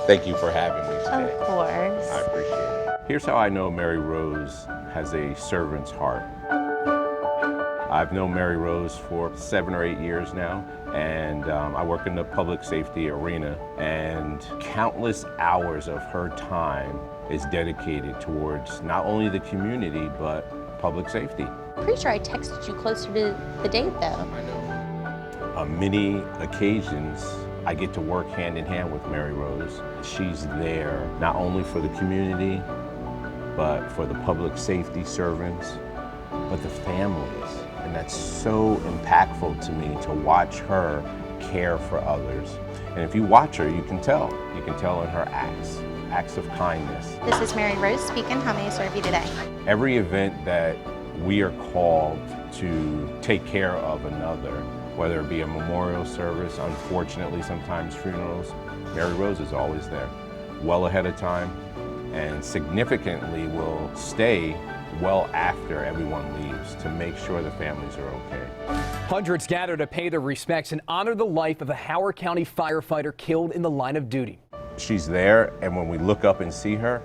Thank you for having me today. Of course. I appreciate it. Here's how I know Maryrose has a servant's heart. I've known Maryrose for 7 or 8 years now, and I work in the public safety arena, and countless hours of her time is dedicated towards not only the community, but public safety. Pretty sure I texted you closer to the date though. I know. On many occasions, I get to work hand in hand with Maryrose. She's there not only for the community, but for the public safety servants, but the families. And that's so impactful to me to watch her care for others. And if you watch her, you can tell. You can tell in her acts of kindness. This is Maryrose speaking. How may I serve you today? Every event that we are called to take care of another, whether it be a memorial service, unfortunately sometimes funerals, Maryrose is always there, well ahead of time, and significantly will stay well after everyone leaves to make sure the families are okay. Hundreds gather to pay their respects and honor the life of a Howard County firefighter killed in the line of duty. She's there, and when we look up and see her,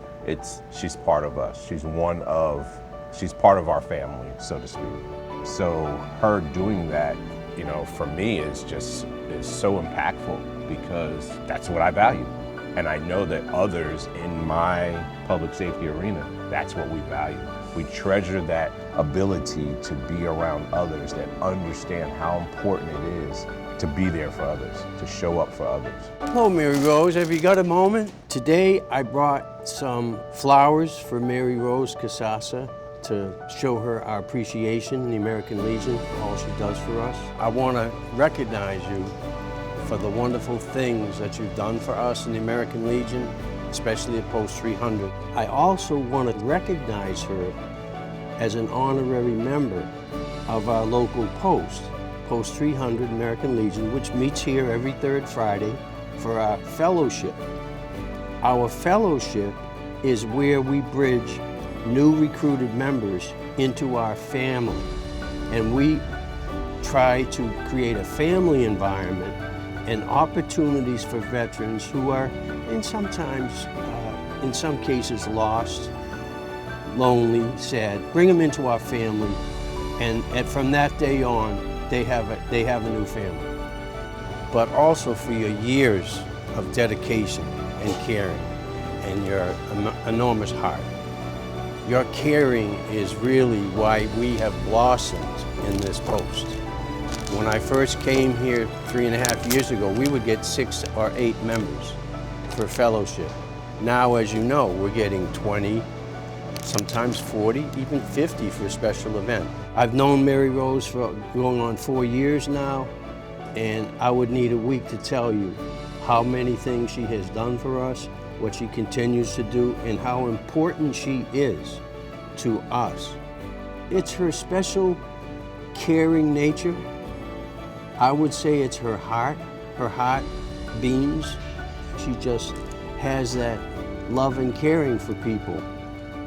she's part of us. She's part of our family, so to speak. So her doing that, you know, for me is so impactful because that's what I value. And I know that others in my public safety arena, that's what we value. We treasure that ability to be around others that understand how important it is to be there for others, to show up for others. Hello, Maryrose. Have you got a moment? Today I brought some flowers for Maryrose Casazza to show her our appreciation in the American Legion for all she does for us. I want to recognize you for the wonderful things that you've done for us in the American Legion, especially at Post 300. I also want to recognize her as an honorary member of our local post, Post 300 American Legion, which meets here every third Friday for our fellowship. Our fellowship is where we bridge new recruited members into our family, and we try to create a family environment and opportunities for veterans who are in some cases lost, lonely, sad. Bring them into our family, and from that day on, they have a new family. But also for your years of dedication and caring and your enormous heart. Your caring is really why we have blossomed in this post. When I first came here 3.5 years ago, we would get 6 or 8 members for fellowship. Now, as you know, we're getting 20, sometimes 40, even 50 for a special event. I've known Maryrose for going on 4 years now, and I would need a week to tell you how many things she has done for us, what she continues to do, and how important she is to us. It's her special, caring nature. I would say it's her heart. Her heart beams. She just has that love and caring for people.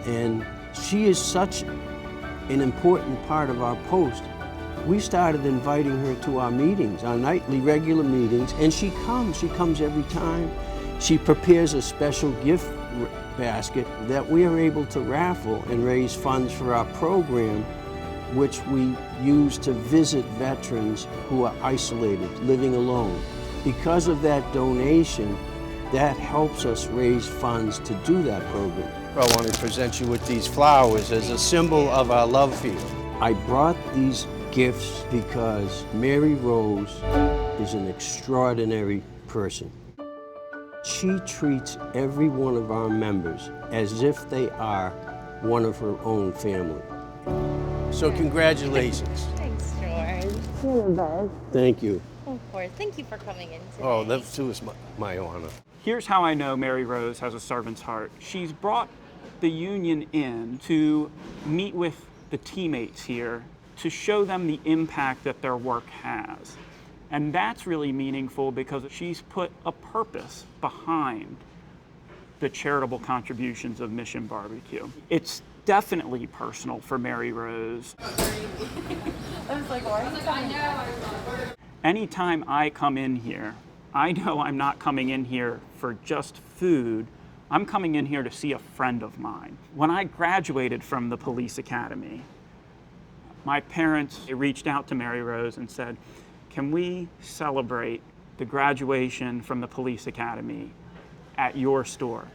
And she is such an important part of our post. We started inviting her to our meetings, our nightly regular meetings, and she comes every time. She prepares a special gift basket that we are able to raffle and raise funds for our program, which we use to visit veterans who are isolated, living alone. Because of that donation, that helps us raise funds to do that program. I want to present you with these flowers as a symbol of our love for you. I brought these gifts because Maryrose is an extraordinary person. She treats every one of our members as if they are one of her own family. So congratulations. Thanks, George. You're the best. Thank you. Of course. Thank you for coming in today. Oh, that too is my honor. Here's how I know Maryrose has a servant's heart. She's brought the union in to meet with the teammates here to show them the impact that their work has. And that's really meaningful because she's put a purpose behind the charitable contributions of Mission Barbecue. It's definitely personal for Maryrose. I was like, why? Anytime I come in here I know I'm not coming in here for just food. I'm coming in here to see a friend of mine. When I graduated from the police academy, my parents reached out to Maryrose and said, can we celebrate the graduation from the police academy at your store?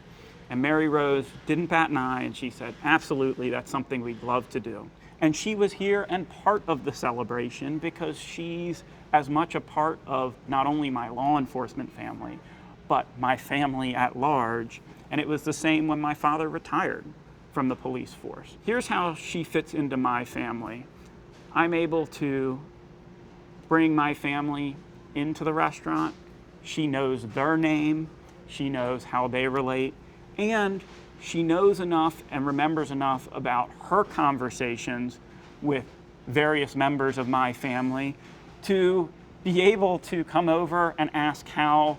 And Maryrose didn't bat an eye, and she said, absolutely, that's something we'd love to do. And she was here and part of the celebration because she's as much a part of not only my law enforcement family, but my family at large. And it was the same when my father retired from the police force. Here's how she fits into my family. I'm able to bring my family into the restaurant. She knows their name, she knows how they relate, and she knows enough and remembers enough about her conversations with various members of my family to be able to come over and ask how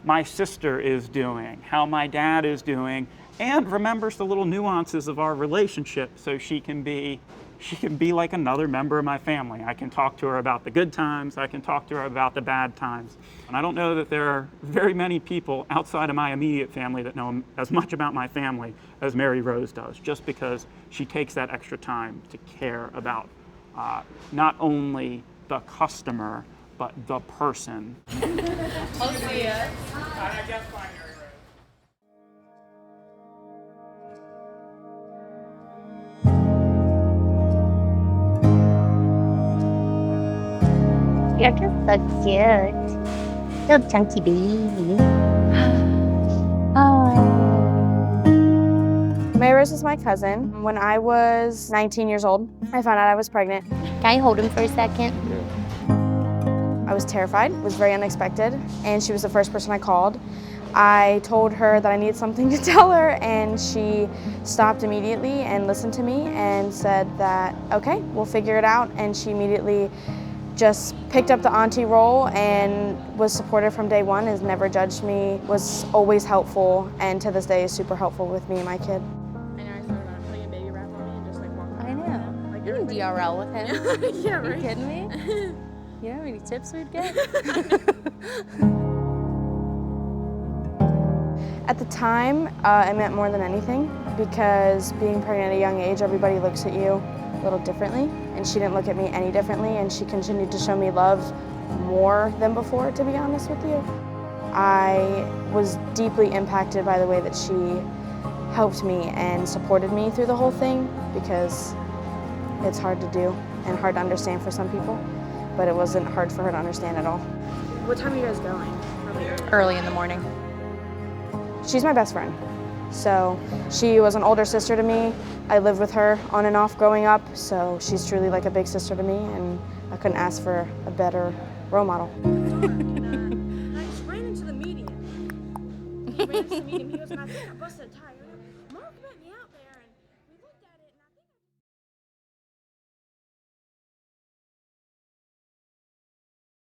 my sister is doing, how my dad is doing, and remembers the little nuances of our relationship so she can be like another member of my family. I can talk to her about the good times, I can talk to her about the bad times. And I don't know that there are very many people outside of my immediate family that know as much about my family as Maryrose does, just because she takes that extra time to care about not only the customer, but the person. I'll see ya. You're just so cute. Little chunky baby. Oh. Maryrose is my cousin. When I was 19 years old, I found out I was pregnant. Can I hold him for a second? I was terrified. It was very unexpected, and she was the first person I called. I told her that I needed something to tell her, and she stopped immediately and listened to me and said that, okay, we'll figure it out. And she immediately just picked up the auntie role and was supportive from day one, has never judged me, was always helpful, and to this day is super helpful with me and my kid. I know I started putting a baby wrap on me and just like walking I know. Like You can DRL with him. yeah, Are you right. kidding me? You know how many tips we'd get? At the time, it meant more than anything because being pregnant at a young age, everybody looks at you a little differently, and she didn't look at me any differently, and she continued to show me love more than before, to be honest with you. I was deeply impacted by the way that she helped me and supported me through the whole thing because it's hard to do and hard to understand for some people, but it wasn't hard for her to understand at all. What time are you guys going? Probably Early in the morning. She's my best friend. So she was an older sister to me. I lived with her on and off growing up, so she's truly like a big sister to me, and I couldn't ask for a better role model. I just ran into the median. He ran into the median. He goes, and I think I busted a tire.